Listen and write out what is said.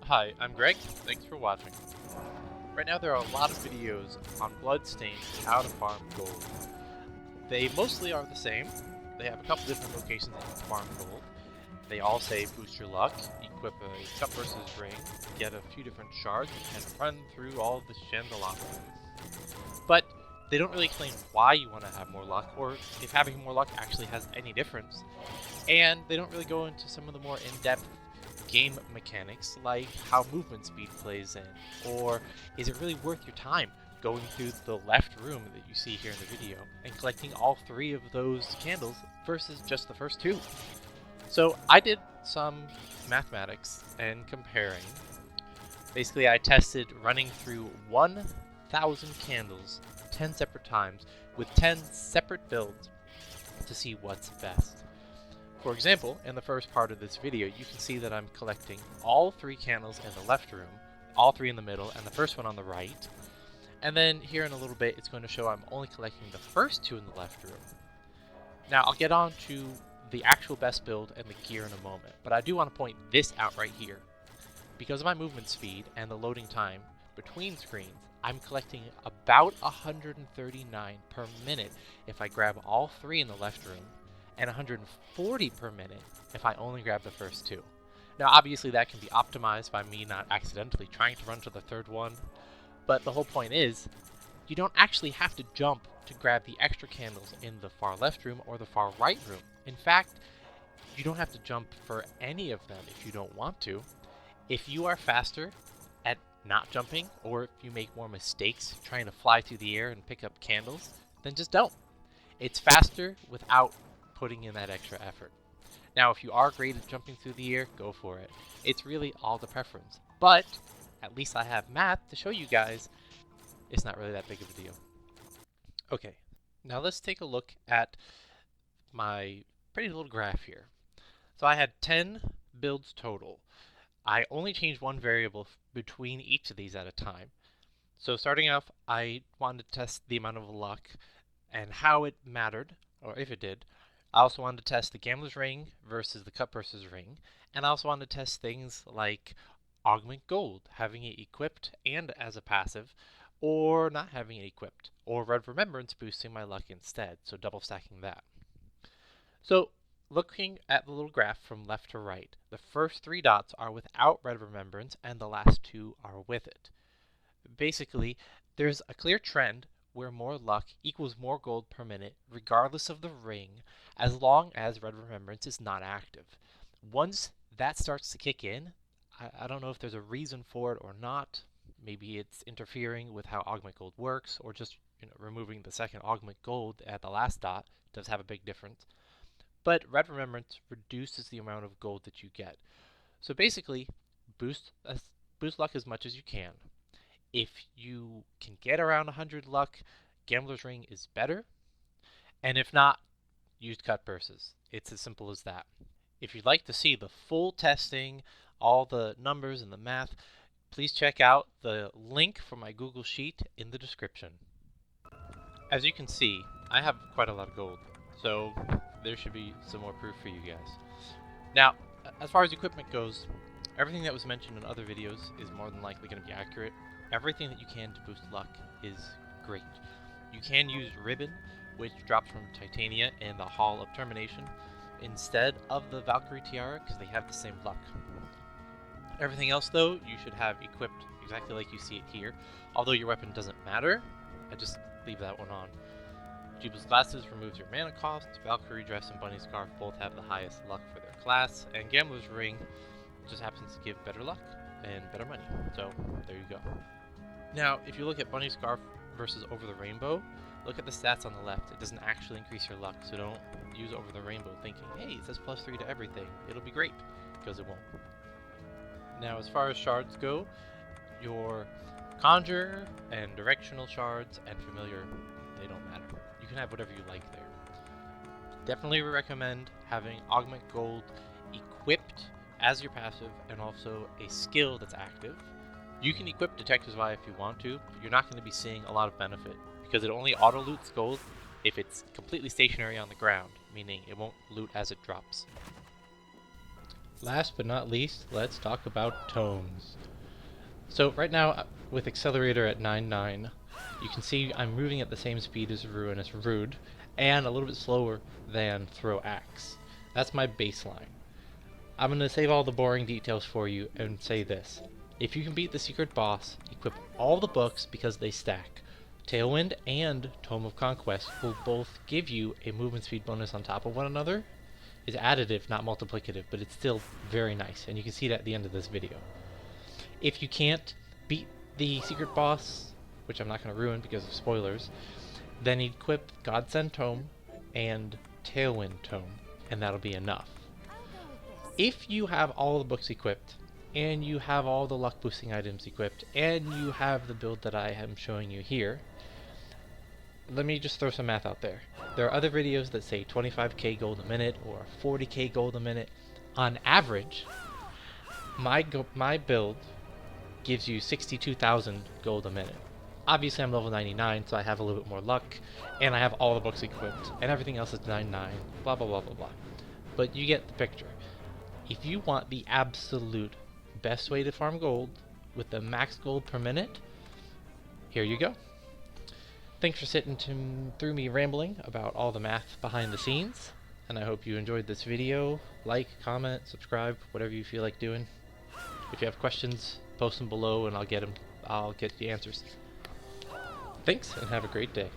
Hi, I'm Greg. Thanks for watching. Right now there are a lot of videos on Bloodstained and how to farm gold. They mostly are the same. They have a couple different locations that you can farm gold. They all say boost your luck, equip a Cutpurse's ring, get a few different shards, and run through all of the Chandelier. But they don't really explain why you want to have more luck, or if having more luck actually has any difference. And they don't really go into some of the more in-depth game mechanics, like how movement speed plays in, or is it really worth your time going through the left room that you see here in the video and collecting all 3 of those candles versus just the first 2. So I did some mathematics and comparing. Basically I tested running through 1,000 candles 10 separate times with 10 separate builds to see what's best. For example, in the first part of this video, you can see that I'm collecting all 3 candles in the left room, all 3 in the middle, and the first one on the right. And then here in a little bit, it's going to show I'm only collecting the first 2 in the left room. Now, I'll get on to the actual best build and the gear in a moment, but I do want to point this out right here. Because of my movement speed and the loading time between screens, I'm collecting about 139 per minute if I grab all 3 in the left room, and 140 per minute if I only grab the first 2. Now obviously that can be optimized by me not accidentally trying to run to the third one, but the whole point is, you don't actually have to jump to grab the extra candles in the far left room or the far right room. In fact, you don't have to jump for any of them if you don't want to. If you are faster at not jumping, or if you make more mistakes trying to fly through the air and pick up candles, then just don't. It's faster without putting in that extra effort. Now, if you are great at jumping through the air, go for it. It's really all the preference. But at least I have math to show you guys it's not really that big of a deal. Okay, now let's take a look at my pretty little graph here. So I had 10 builds total. I only changed one variable between each of these at a time. So starting off, I wanted to test the amount of luck and how it mattered, or if it did. I also wanted to test the Gambler's Ring versus the Cutpurse's Ring, and I also wanted to test things like Augment Gold, having it equipped and as a passive, or not having it equipped, or Red Remembrance boosting my luck instead, so double stacking that. So looking at the little graph from left to right, the first 3 dots are without Red Remembrance and the last 2 are with it. Basically, there's a clear trend where more luck equals more gold per minute, regardless of the ring, as long as Red Remembrance is not active. Once that starts to kick in, I don't know if there's a reason for it or not. Maybe it's interfering with how Augment Gold works, or just removing the second Augment Gold at the last dot does have a big difference. But Red Remembrance reduces the amount of gold that you get. So basically, boost luck as much as you can. If you can get around 100 luck, Gambler's Ring is better. And if not, use Cutpurses. It's as simple as that. If you'd like to see the full testing, all the numbers and the math, please check out the link for my Google Sheet in the description. As you can see, I have quite a lot of gold, so there should be some more proof for you guys. Now, as far as equipment goes, everything that was mentioned in other videos is more than likely going to be accurate. Everything that you can to boost luck is great. You can use Ribbon, which drops from Titania in the Hall of Termination, instead of the Valkyrie Tiara, because they have the same luck. Everything else, though, you should have equipped exactly like you see it here. Although your weapon doesn't matter, I just leave that one on. Jubal's Glasses removes your mana cost. Valkyrie Dress and Bunny Scarf both have the highest luck for their class, and Gambler's Ring just happens to give better luck and better money. So there you go. Now, if you look at Bunny Scarf versus Over the Rainbow, look at the stats on the left. It doesn't actually increase your luck, so don't use Over the Rainbow thinking, hey, it says +3 to everything. It'll be great, because it won't. Now, as far as shards go, your Conjure and Directional Shards and Familiar, they don't matter. You can have whatever you like there. Definitely recommend having Augment Gold equipped as your passive and also a skill that's active. You can equip Detective's Eye if you want to, but you're not going to be seeing a lot of benefit because it only auto-loots gold if it's completely stationary on the ground, meaning it won't loot as it drops. Last but not least, let's talk about tomes. So right now, with Accelerator at 9.9, you can see I'm moving at the same speed as Ruinous Rude, and a little bit slower than Throw Axe. That's my baseline. I'm going to save all the boring details for you and say this. If you can beat the secret boss, equip all the books because they stack. Tailwind and Tome of Conquest will both give you a movement speed bonus on top of one another. It's additive, not multiplicative, but it's still very nice, and you can see it at the end of this video. If you can't beat the secret boss, which I'm not going to ruin because of spoilers, then equip Godsend Tome and Tailwind Tome, and that'll be enough. If you have all the books equipped, and you have all the luck boosting items equipped, and you have the build that I am showing you here, let me just throw some math out there. There are other videos that say 25k gold a minute or 40k gold a minute. On average, my build gives you 62,000 gold a minute. Obviously I'm level 99, so I have a little bit more luck, and I have all the books equipped, and everything else is 99, blah blah blah blah blah. But you get the picture. If you want the absolute best way to farm gold with the max gold per minute, here you go. Thanks for sitting through me rambling about all the math behind the scenes, and I hope you enjoyed this video. Like, comment, subscribe, whatever you feel like doing. If you have questions, post them below and I'll get the answers. Thanks, and have a great day.